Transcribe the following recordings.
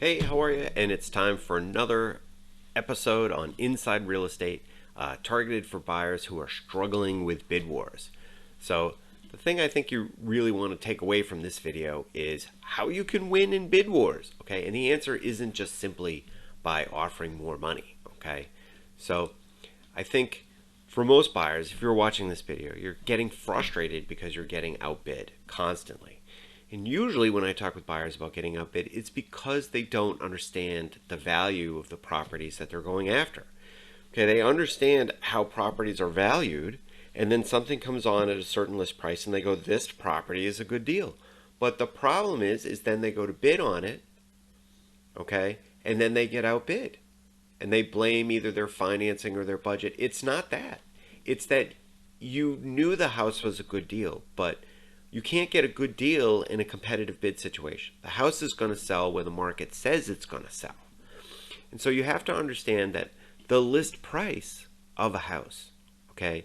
Hey, how are you? And it's time for another episode on Inside Real Estate, targeted for buyers who are struggling with bid wars. So, the thing I think you really want to take away from this video is how you can win in bid wars, okay? And the answer isn't just simply by offering more money, okay? So, I think for most buyers, if you're watching this video, you're getting frustrated because you're getting outbid constantly. And usually when I talk with buyers about getting outbid, it's because they don't understand the value of the properties that they're going after. Okay, they understand how properties are valued, and then something comes on at a certain list price and they go, this property is a good deal. But the problem is then they go to bid on it, okay, and then they get outbid. And they blame either their financing or their budget. It's not that. It's that you knew the house was a good deal, but you can't get a good deal in a competitive bid situation. The house is going to sell where the market says it's going to sell. And so you have to understand that the list price of a house, okay,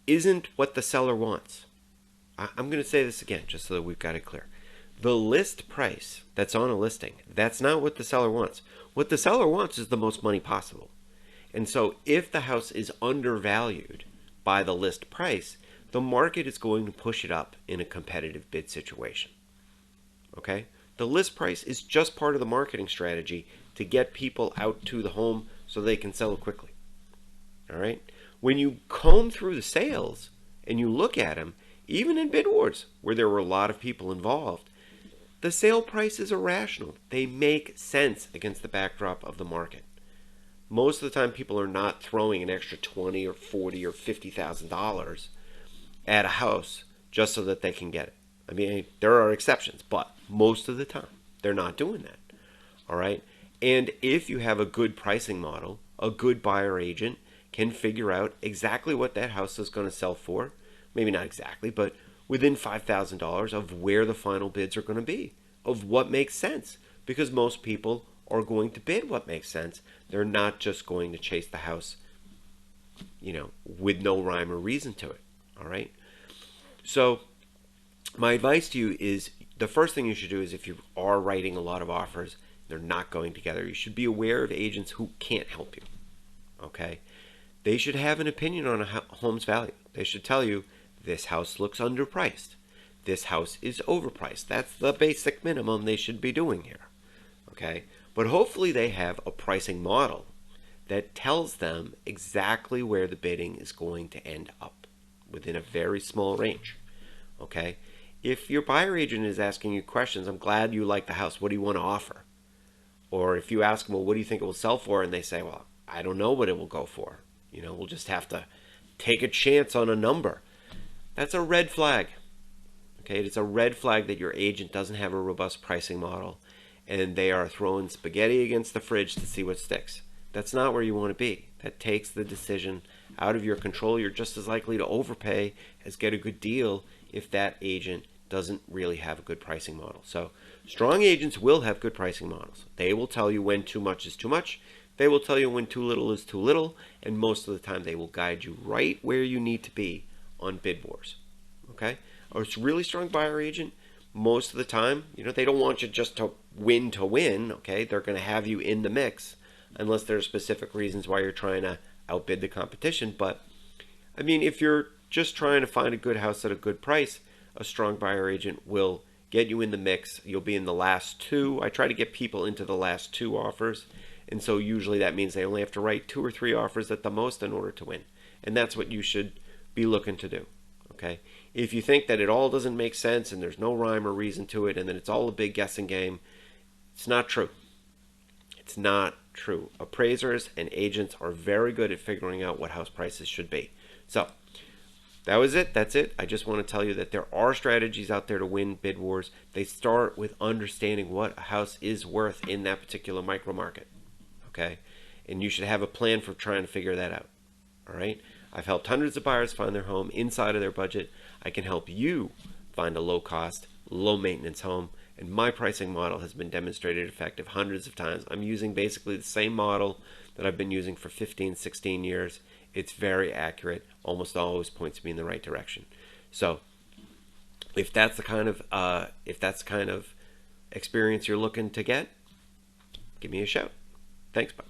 isn't what the seller wants. I'm going to say this again just so that we've got it clear. The list price that's on a listing, that's not what the seller wants. What the seller wants is the most money possible. And so if the house is undervalued by the list price, the market is going to push it up in a competitive bid situation. Okay? The list price is just part of the marketing strategy to get people out to the home so they can sell it quickly. All right? When you comb through the sales and you look at them, even in bid wars where there were a lot of people involved, the sale prices are rational. They make sense against the backdrop of the market. Most of the time, people are not throwing an extra $20 or $40 or $50,000 at a house just so that they can get it. I mean, there are exceptions, but most of the time, they're not doing that. All right? And if you have a good pricing model, a good buyer agent can figure out exactly what that house is going to sell for. Maybe not exactly, but within $5,000 of where the final bids are going to be, of what makes sense. Because most people are going to bid what makes sense. They're not just going to chase the house, with no rhyme or reason to it. All right? So my advice to you is the first thing you should do is if you are writing a lot of offers, they're not going together, you should be aware of agents who can't help you. Okay? They should have an opinion on a home's value. They should tell you, this house looks underpriced. This house is overpriced. That's the basic minimum they should be doing here. Okay? But hopefully they have a pricing model that tells them exactly where the bidding is going to end up within a very small range. Okay? If your buyer agent is asking you questions, I'm glad you like the house. What do you want to offer? Or if you ask them, well, what do you think it will sell for? And they say, well, I don't know what it will go for. We'll just have to take a chance on a number. That's a red flag. Okay, it's a red flag that your agent doesn't have a robust pricing model and they are throwing spaghetti against the fridge to see what sticks. That's not where you want to be. That takes the decision out of your control. You're just as likely to overpay as get a good deal if that agent doesn't really have a good pricing model. So strong agents will have good pricing models. They will tell you when too much is too much. They will tell you when too little is too little. And most of the time they will guide you right where you need to be on bid wars. Okay? Or it's a really strong buyer agent. Most of the time, they don't want you just to win, okay? They're going to have you in the mix unless there are specific reasons why you're trying to outbid the competition. But, I mean, if you're just trying to find a good house at a good price, a strong buyer agent will get you in the mix. You'll be in the last two. I try to get people into the last two offers. And so usually that means they only have to write 2 or 3 offers at the most in order to win. And that's what you should be looking to do. Okay? If you think that it all doesn't make sense and there's no rhyme or reason to it and that it's all a big guessing game, it's not true. It's not true. Appraisers and agents are very good at figuring out what house prices should be. So that was it. That's it. I just want to tell you that there are strategies out there to win bid wars. They start with understanding what a house is worth in that particular micro market. Okay? And you should have a plan for trying to figure that out. All right? I've helped hundreds of buyers find their home inside of their budget. I can help you find a low-cost, low-maintenance home, and my pricing model has been demonstrated effective hundreds of times. I'm using basically the same model that I've been using for 15, 16 years. It's very accurate, almost always points me in the right direction. So if that's the kind of experience you're looking to get, give me a shout. Thanks, bye.